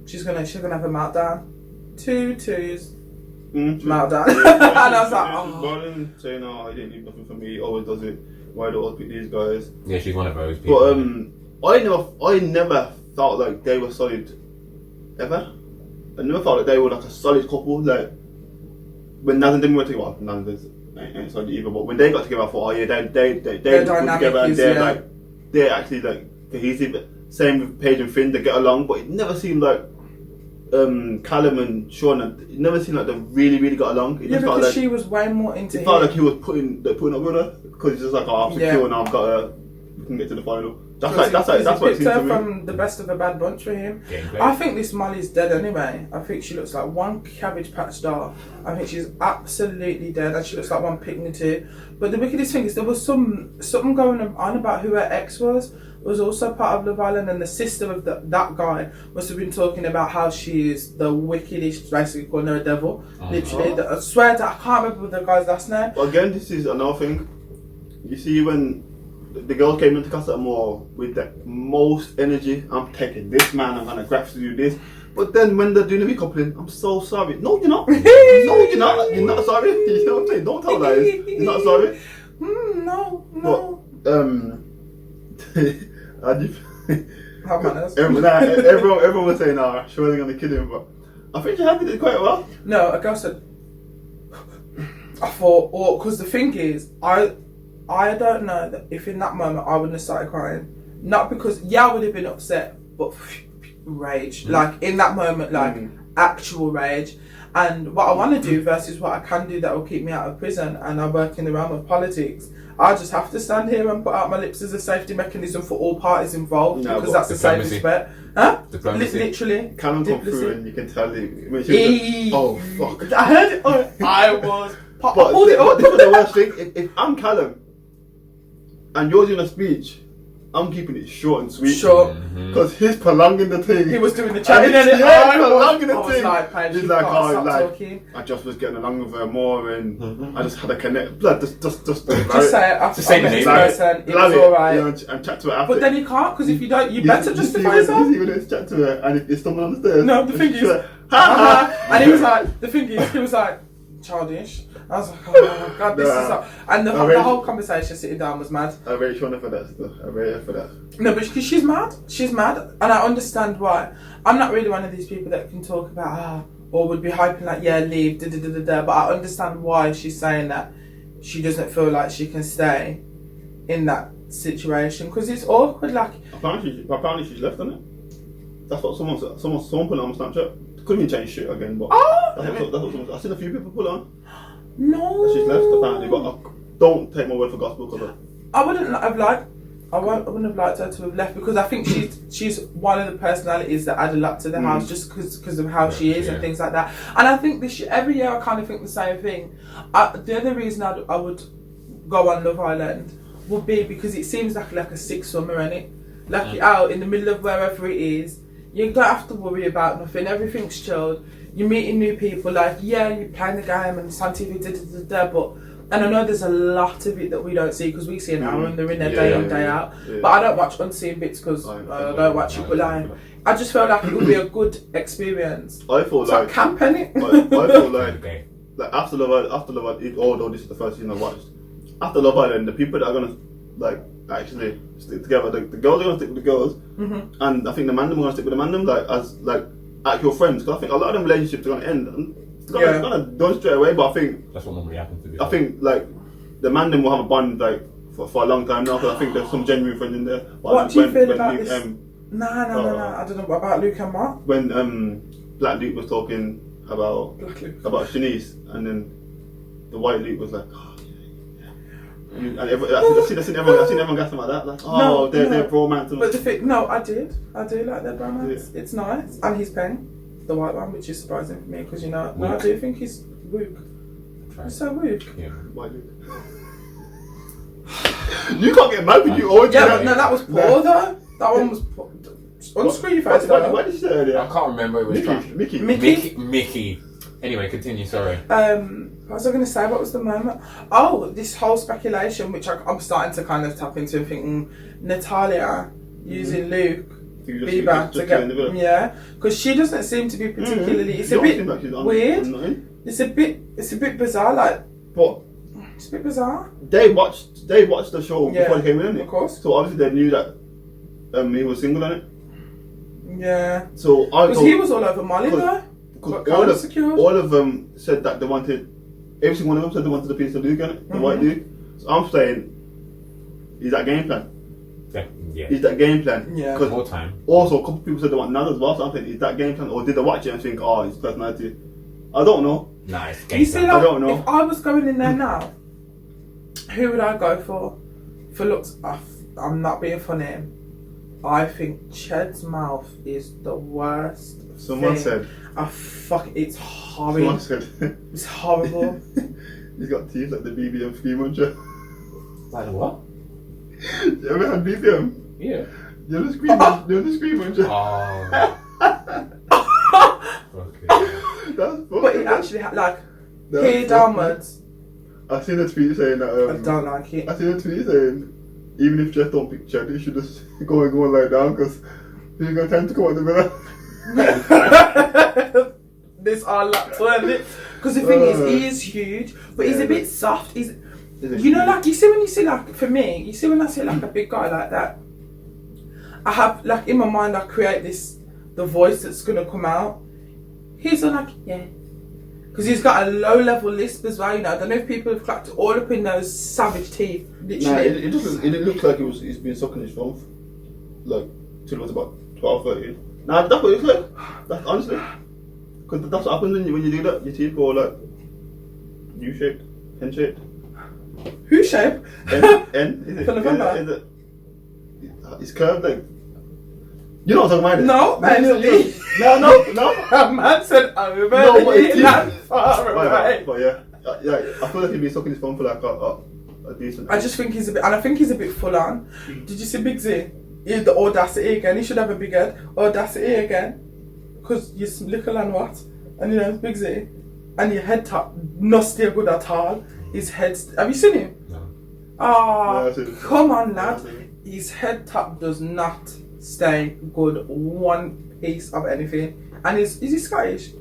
she's gonna have a meltdown. Two twos, meltdown. And I was like, oh. Saying, oh, he didn't leave nothing for me. He always does it. Why do I always pick these guys? Yeah, she's one of those people. But I never felt like they were solid ever. I never felt like they were like a solid couple. Like when Naz and Demi were together, Naz ain't solid either. But when they got together, I thought, oh yeah, they put together and they're actually like cohesive. Same with Paige and Finn, they get along. But it never seemed like Callum and Shauna. It never seemed like they really got along. It just because felt like, she was way more into it felt like he was putting up with her because it's just like, oh, I'm secure now. I've got her. We can get to the final. That's what it seems to me. From the best of a bad bunch for him. I think this Molly's dead anyway. I think she looks like one Cabbage Patch doll. I think she's absolutely dead, and she looks like one picnic too. But the wickedest thing is there was something going on about who her ex was also part of Love Island, and the sister of that guy must have been talking about how she is the wickedest, basically calling her a devil. Literally, I swear that I can't remember the guy's last name. Well, again, this is another thing. You see when the girl came into Casa Amor with the most energy, I'm taking this man, I'm gonna grab to do this. But then when they're doing the coupling, I'm so sorry. No, you're not. No, you're not. You're not sorry. You know what I'm saying? Don't tell lies. You're not sorry. No. But, everyone was saying, "Ah, surely gonna kill him," but I think she handled it quite well. No, a girl said, I thought, because the thing is, I don't know that if in that moment I wouldn't have started crying. Not because, I would have been upset, but rage. Like, in that moment, actual rage. And what I want to do versus what I can do that will keep me out of prison, and I work in the realm of politics, I just have to stand here and put out my lips as a safety mechanism for all parties involved, No, because but that's the safest bet. Huh? Diplomacy. Literally. Callum come Diplomacy. through and you can tell him. Oh fuck! I heard it. I was. I But pulled it up. this is the worst thing. If I'm Callum and you're doing a speech, I'm keeping it short and sweet. Sure. Because he's prolonging the thing. He was doing the chatting And and yeah, I prolonging the was thing. like, "Babe, He's you like, can't oh, stop like, talking." I just was getting along with her more, and I just had a connect. Blood, just Just say it. I've say the met name, this right? person. It love was it, alright. you know, and chat to her after. But then you can't, because if you don't, you You- better you justify see when- yourself. You see when it's chat to her, and it's someone on the stairs. No, the thing She's is, like, ha and he was like, the thing is, he was like, childish. I was like, oh my god, this is Nah. so... And I really- the whole conversation sitting down was mad. I rate Shona for that stuff. I rate her for that. No, but she's mad. She's mad, and I understand why. I'm not really one of these people that can talk about or would be hyping like, yeah, leave, da da da da da. But I understand why she's saying that she doesn't feel like she can stay in that situation because it's awkward. Like, Apparently she's left, isn't it? That's what someone said. Someone put it on Snapchat. Couldn't even change shit again, but that's what someone said. I've seen a few people put it on. no, That she's left apparently, but don't take my word for gospel because I wouldn't have liked. I wouldn't have liked her to have left because I think she's one of the personalities that add a lot to the house just because of how she is and things like that. And I think every year I kind of think the same thing. The other reason I would go on Love Island would be because it seems like a sick summer, innit? Like you're out in the middle of wherever it is. You don't have to worry about nothing. Everything's chilled. You're meeting new people. Like, yeah, you're playing the game and it's on TV, but... And I know there's a lot of it that we don't see because we see an hour and they're in there day in, day out. Yeah. But I don't watch unseen bits because I don't watch it. But like, I just felt like it would be a good experience. I feel It's like like camp, innit? I feel like Okay. after Love Island, although this is the first season I watched, after Love Island, the people that are gonna like actually stick together, the girls are gonna stick with the girls, and I think the mandem are gonna stick with the mandem, like as like actual friends. Because I think a lot of them relationships are gonna end. And it's gonna done straight away, but I think That's what normally happens to be. I think like the mandem will have a bond like for a long time now. Because I think there's some genuine friends in there. But What do you feel about Luke, this? No. I don't know what about Luke and Mark. when Black Luke was talking about Black Luke. about Shanice, and then the white Luke was like, oh, yeah. And I've seen everyone gassing like that. Like, oh, they're bromance. And But the thing, no, I do like their bromance. It's nice, and he's paying the white one, which is surprising for me because I do think he's wook. He's so wook. Yeah. white Luke. You can't get mad when you always Yeah, but no, that was poor though. That one was poor. Unscrew your face. What did you say I earlier? can't remember. It was Mickey. Mickey. Anyway, continue. Sorry. What was I going to say? What was the moment? Oh, this whole speculation, which I'm starting to kind of tap into and thinking Natalia using Luke Bieber to get because she doesn't seem to be particularly. It's a bit weird. It's a bit bizarre. Like, But it's a bit bizarre. they watched the show before they came in, of course. So obviously they knew that he was single on it. Yeah, So I because thought, he was all over Molly though. Got kind of secured. all of them said that they wanted. Every single one of them said they wanted a piece of Luke on it, the white Luke. So I'm saying, is that game plan? Yeah. Is that game plan? Yeah. Because More time. also a couple of people said they want Naz as well. So I'm saying, is that game plan, or did they watch it and think, oh, his personality? I don't know. Nice. You see, like, I don't know. if I was going in there now, who would I go for? For looks, I'm not being funny. I think Ched's mouth is the worst. Someone thing. said. It's horrible. Someone said. It's horrible. He's got teeth like the BBM ski muncher. Like what? You ever had BBM? Yeah. You're the screen muncher. Oh. Okay. That's But it actually had like here downwards. I seen a tweet saying that. I don't like it. I seen a tweet saying, even if Jeff don't pick Chad, he should just go and lie down because he's got time to come out the middle. This our lap turn it. Because the thing is, he is huge, but he's a bit soft. He's, you know, like you see when you see like for me, you see when I see like a big guy like that, I have like in my mind I create the voice that's gonna come out. He's like because he's got a low level lisp as well. You know, I don't know if people have cracked all up in those savage teeth. Nah, Literally, it looks like he's been sucking his thumb, like till it was about 12, 13. Nah, that's what it looks like. That's honestly, because that's what happens when you do that. Your teeth go like U-shaped, hen-shaped. Whose shape? N? Is it? For November? Is it? It's curved like. You know what I'm talking No, about? Emily. No. A man said over. No, but it's not far away. But yeah, I feel like he'd been sucking his phone for like a decent. I just think he's a bit, and I think he's a bit full on. Did you see Big Z? The audacity again. He should have a big head. Audacity again. Because you're little and what? And you know, Big Z. And your head top, not still good at all. His head's. Have you seen him? No. Oh, Yeah, come on, lad. His head top does not stay good one piece of anything. And is he Scottish?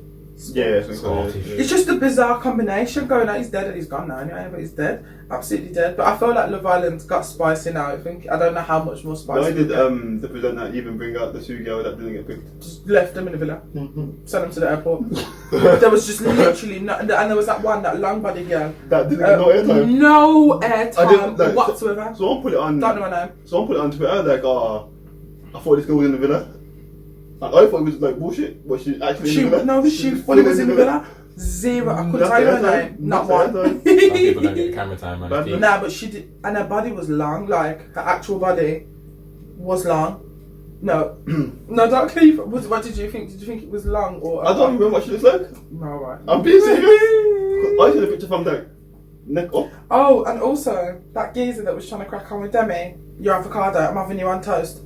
Yeah, I think so. Yeah. It's just a bizarre combination going on. He's dead and he's gone now anyway, but he's dead. Absolutely dead. But I feel like Love Island's got spicy now. I don't know how much more spicy. Why did the presenter even bring out the two girls that didn't get picked? Just left them in the villa. Sent them to the airport. There was just literally no, and there was that one, that long body girl. That didn't get no airtime. No airtime like, whatsoever. Someone put it on. Don't know her name. Someone put it on Twitter like, I thought this girl was in the villa. And I thought it was like bullshit, but she actually in the villa. No, she fully was in the villa. Zero. I couldn't tell you her name. Not one. Some people don't get camera time, man. Nah, but she did, and her body was long. Like her actual body was long. No, no, don't keep. What did you think? Did you think it was long or? I don't remember what she looks like. No, right. I'm being serious. I see the picture from the neck up. Oh, and also that geezer that was trying to crack on with Demi. Your avocado. I'm having you on toast.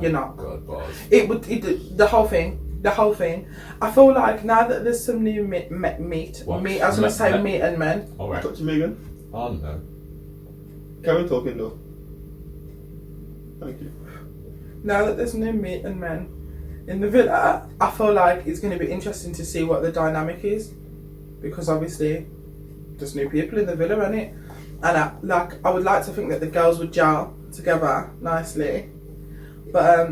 You're not. God, boss. The whole thing. The whole thing. I feel like now that there's some new meat. I was gonna say meat and men. All right. Touch Megan. Oh no. Karen talking though. Thank you. Now that there's new meat and men in the villa, I feel like it's going to be interesting to see what the dynamic is, because obviously there's new people in the villa, isn't it? And I would like to think that the girls would gel together nicely, but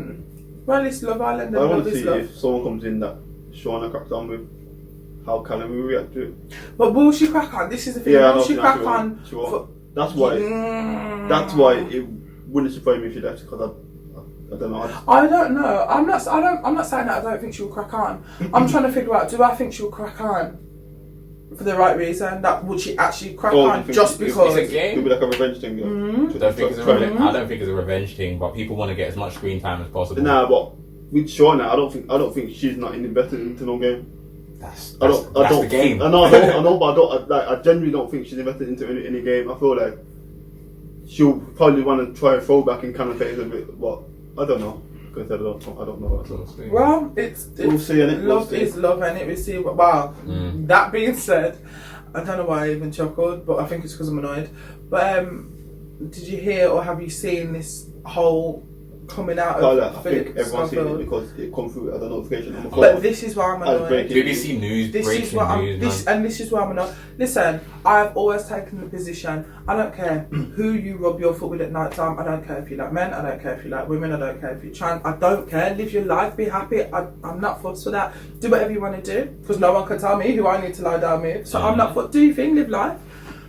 well, it's Love Island and I want love to is see love. if someone comes in that Shauna cracked on with, how Callum will react to it. But will she crack on? This is the thing. Yeah, Will she crack on? She won't. That's why. That's why it wouldn't surprise me if she left, because I don't know. I don't know. I'm not saying that I don't think she'll crack on. I'm trying to figure out, do I think she'll crack on for the right reason? That would she actually crack on just because? It's a game. It'll be like a revenge thing. Yeah. I don't think it's a revenge thing, but people want to get as much screen time as possible. Nah, but with Shauna, I don't think she's not invested into no game. That's I don't the game. I know, but I genuinely don't think she's invested into any game. I feel like she'll probably want to try and throw back in kind of phase a bit, but I don't know. Because I don't know. Well, we'll see, innit? Love is love, innit? We see. Wow. That being said, I don't know why I even chuckled, but I think it's because I'm annoyed. But did you hear or have you seen this whole coming out of Phillip Schofield? Everyone's seen it because it come through as a notification on the phone. But this is why I'm annoyed. BBC News, this breaking is what news, this is why I'm annoyed. Listen, I've always taken the position, I don't care who you rub your foot with at night time. I don't care if you like men, I don't care if you like women, I don't care if you're trans, I don't care. Live your life, be happy. I'm not fussed for that. Do whatever you want to do, because no one can tell me who I need to lie down with. So I'm not fussed. Do your thing, live life.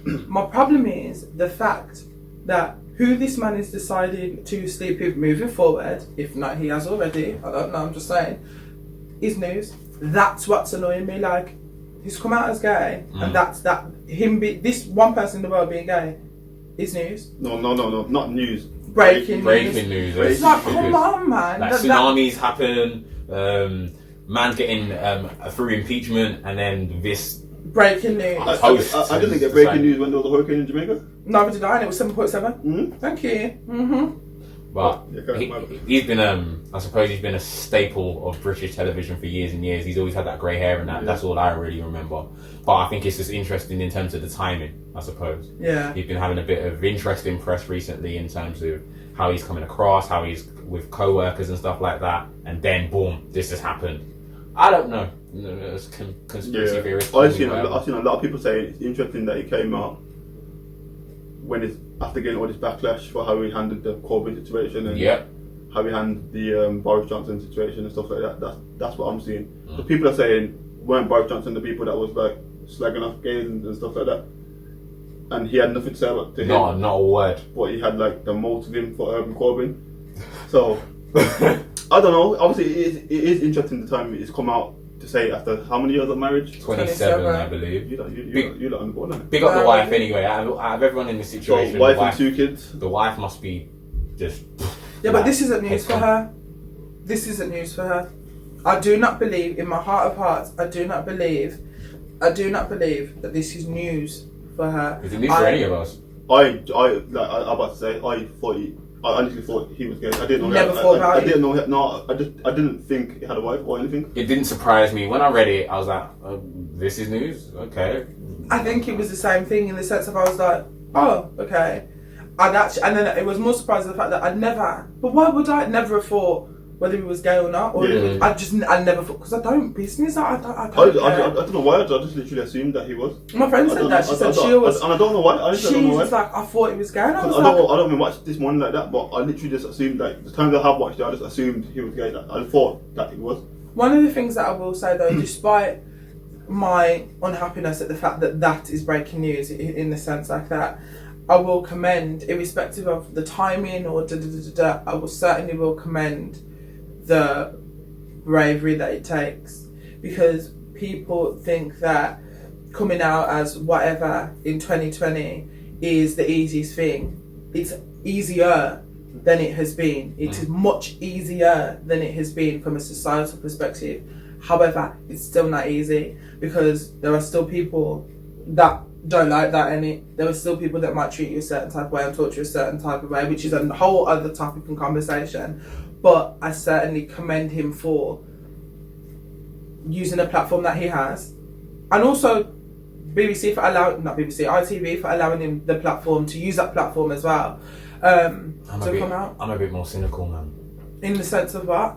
My problem is the fact that who this man is deciding to sleep with moving forward, if not he has already, I don't know, I'm just saying, is news. That's what's annoying me. Like, he's come out as gay, and this one person in the world being gay is news. No, not news. Breaking news. It's like, come on, man. Like tsunamis happen, man getting through impeachment, and then this. Breaking news. I didn't get breaking news when there was a hurricane in Jamaica. Neither did I, and it was 7.7. Thank you. But he's been, I suppose he's been a staple of British television for years and years. He's always had that grey hair and that. Yeah. That's all I really remember. But I think it's just interesting in terms of the timing, I suppose. Yeah. He's been having a bit of interesting press recently in terms of how he's coming across, how he's with co-workers and stuff like that. And then, boom, this has happened. I don't know. It's conspiracy theorists. I've seen a lot of people saying it's interesting that he came out when it's after getting all this backlash for how he handled the Corbyn situation and how he handled the Boris Johnson situation and stuff like that. That's what I'm seeing. The people are saying weren't Boris Johnson the people that was like slagging off gays and stuff like that, and he had nothing to say about to him. Not a word. But he had like the most of him for Corbyn. So I don't know. Obviously, it is interesting the time it's come out to say after how many years of marriage? 27, I believe. You lot on the board, aren't you? Big up the wife anyway. Out of everyone in this situation, So wife and 2 kids. The wife must be just. Yeah, but this isn't news for her. This isn't news for her. I do not believe, in my heart of hearts, I do not believe that this is news for her. Is it news for any of us? I'm about to say, I honestly thought he was gay. I didn't know. Never thought about it. I didn't know. No, I didn't think he had a wife or anything. It didn't surprise me when I read it. I was like, "This is news, okay." I think it was the same thing in the sense of I was like, "Oh, okay." And then it was more surprised at the fact that but why would I never have thought whether he was gay or not? Or I never thought, because I don't business. I don't know why. I just literally assumed that he was. My friend said that. She said she was. And I don't know why. She was like, I thought he was gay. And I don't even watch this morning like that, but I literally just assumed, like, the times I have watched it, I just assumed he was gay. I thought that he was. One of the things that I will say though, despite my unhappiness at the fact that is breaking news in the sense like that, I will commend, irrespective of the timing or I will certainly commend the bravery that it takes, because people think that coming out as whatever in 2020 is the easiest thing. It's easier than it has been. It is much easier than it has been from a societal perspective. However, it's still not easy, because there are still people that don't like that, and there are still people that might treat you a certain type of way and talk to you a certain type of way, which is a whole other topic and conversation. But I certainly commend him for using a platform that he has, and also ITV for allowing him the platform to use that platform as well. I'm a bit more cynical, man. In the sense of what?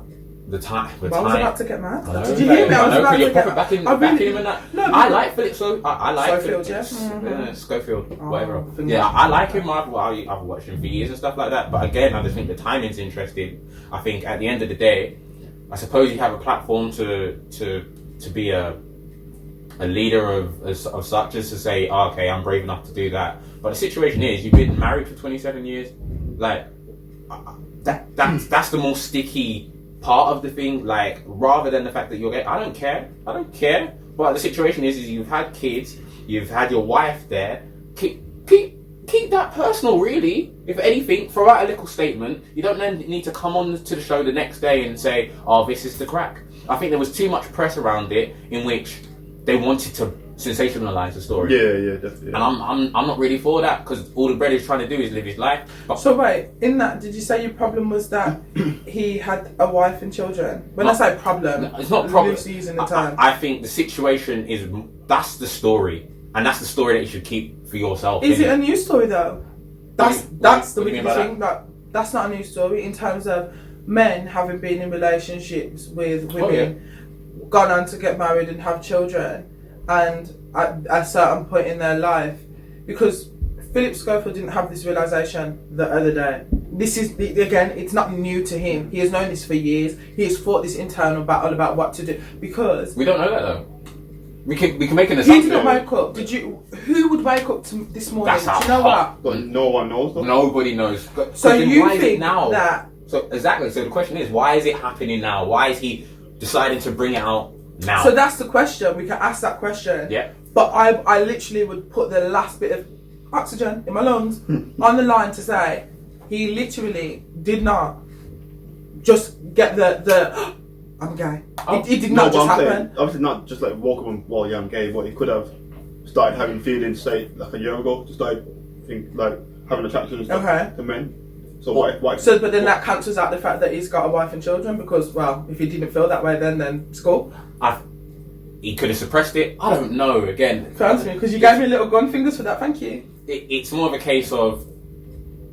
The time. I was about to get mad. Did you hear me? I was about to get mad. Backing him and that. No, I like Phillip. I like Schofield, Phillip. Schofield, whatever. Yeah, I like him. I've watched him for years and stuff like that. But again, I just think the timing's interesting. I think at the end of the day, I suppose you have a platform to be a leader of such as to say, oh, okay, I'm brave enough to do that. But the situation is, you've been married for 27 years. Like that's the more sticky part of the thing, like, rather than the fact that you're gay. I don't care. But the situation is you've had kids, you've had your wife there. Keep that personal, really. If anything, throw out a little statement. You don't then need to come on to the show the next day and say, oh, this is the crack. I think there was too much press around it in which they wanted to sensationalize the story. Yeah, definitely. And I'm not really for that, because all the bread is trying to do is live his life. But so wait, in that, did you say your problem was that he had a wife and children? When I say problem, it's not problem. Loosely using the term. I think the situation is, that's the story, and that's the story that you should keep for yourself. Is it a news story though? That's the wicked thing. That's not a news story in terms of men having been in relationships with women, gone on to get married and have children, and at a certain point in their life, because Phillip Schofield didn't have this realisation the other day. This is, again, it's not new to him. He has known this for years. He has fought this internal battle about what to do, because we don't know that though. We can make an assumption. He didn't wake up. Who would wake up to this morning? That's how do you know what? But no one knows though. Nobody knows. So you think now that? So exactly. So the question is, why is it happening now? Why is he deciding to bring it out now? So that's the question. We can ask that question. Yeah. But I literally would put the last bit of oxygen in my lungs on the line to say he literally did not just get the I'm gay. It did not just happen. Obviously not just like walk up and, well, yeah, I'm gay, but he could have started having feelings, say, like a year ago, just started having attraction and stuff to men. So why? So, but then that cancels out the fact that he's got a wife and children, because, well, if he didn't feel that way, then school. He could have suppressed it. I don't know. Again, sounds to me, because you gave me little gun fingers for that. Thank you. It's more of a case of,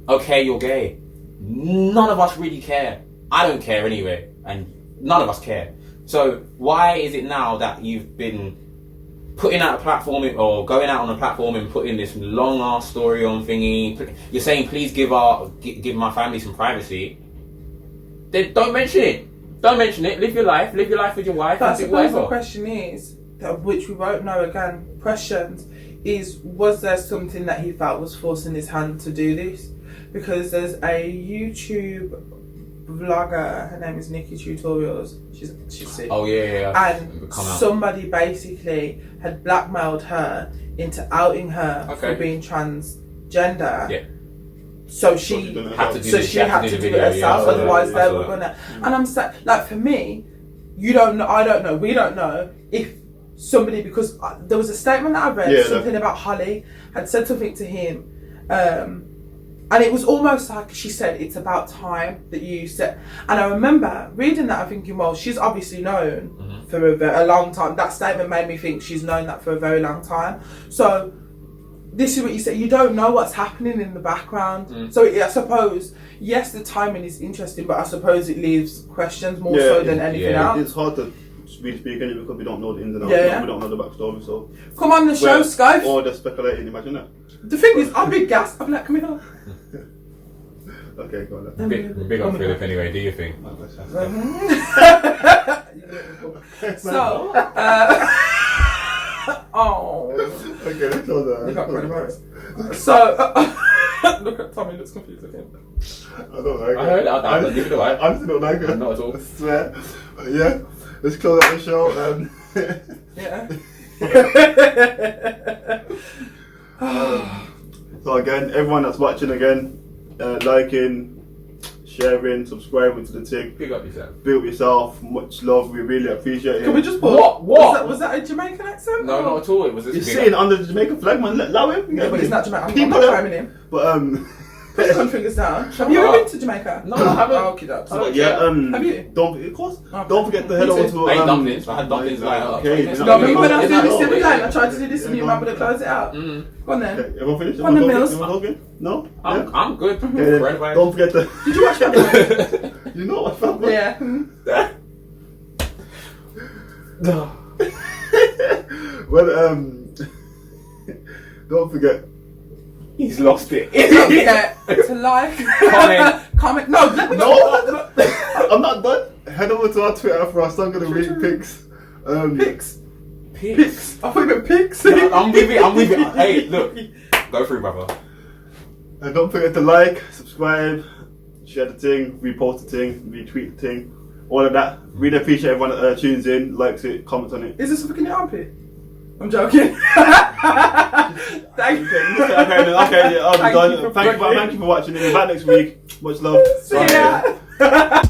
okay, you're gay. None of us really care. I don't care anyway, and none of us care. So why is it now that you've been putting out a platform or going out on a platform and putting this long ass story on thingy? You're saying, please give my family some privacy. Then don't mention it. Don't mention it. Live your life. Live your life with your wife. But I suppose the question is, which we won't know again, questions, is was there something that he felt was forcing his hand to do this? Because there's a YouTube vlogger. Her name is Nicki Tutorials. She's sick. Oh yeah. And somebody basically had blackmailed her into outing her for being transgender. Yeah. So she had to do it herself. Otherwise, they were gonna. And I'm saying, like, for me, you don't know. I don't know. We don't know if somebody, because there was a statement that I read, something about Holly had said something to him, and it was almost like she said, "It's about time that you said." And I remember reading that and thinking, well, she's obviously known for a long time. That statement made me think she's known that for a very long time. So this is what you said. You don't know what's happening in the background. So I suppose, yes, the timing is interesting, but I suppose it leaves questions more so than anything else. It's hard to really speak anyway because we don't know the ins and outs. We don't know the backstory. So come on the show, Skype. Or they're speculating. Imagine that. The thing is, I'm big gassed. I'm like, come here. Okay, go on. Big on Phillip anyway. Do you think? So, okay, let's close that. You got coronavirus. So, look at Tommy. Looks confused again. I don't like it. I heard that. I give it away. I honestly don't like it. Not at all. I swear. Yeah. Let's close out the show. Yeah. So again, everyone that's watching again, liking, sharing, subscribing to the thing. Big up yourself. Big up yourself. Much love. We really appreciate it. Can we just pause? What? Was that a Jamaican accent? No, not at all. It was You're just sitting under the Jamaican flag, man. Allow him. Yeah, but it's not Jamaican. People I'm not climbing him. But put your fingers down. Have you ever been to Jamaica? No, I haven't. Oh, okay, that's But yeah, have you? Of course. Don't forget to head over to. I ate dumplings. I had dumplings like. Okay. No, remember when I was doing this the other day? I tried to do this and you remember to close it out. Go on then. Okay, everyone finished? On the mills. No? I'm good. Okay, then don't forget to. Did you watch that? You know what, fam? Yeah. Well, don't forget. He's lost it. Don't forget to like, comment. No, No, I'm not done. Head over to our Twitter for our Song of the Week pics. Pics. I thought you meant pics. I'm with it. Hey, look. Go through, brother. And don't forget to like, subscribe, share the thing, repost the thing, retweet the thing, all of that. Really appreciate everyone that tunes in, likes it, comments on it. Is this fucking your armpit? I'm joking. Thank you. Okay, yeah, I'm done. Thank you for watching. We'll be back next week. Much love. See ya.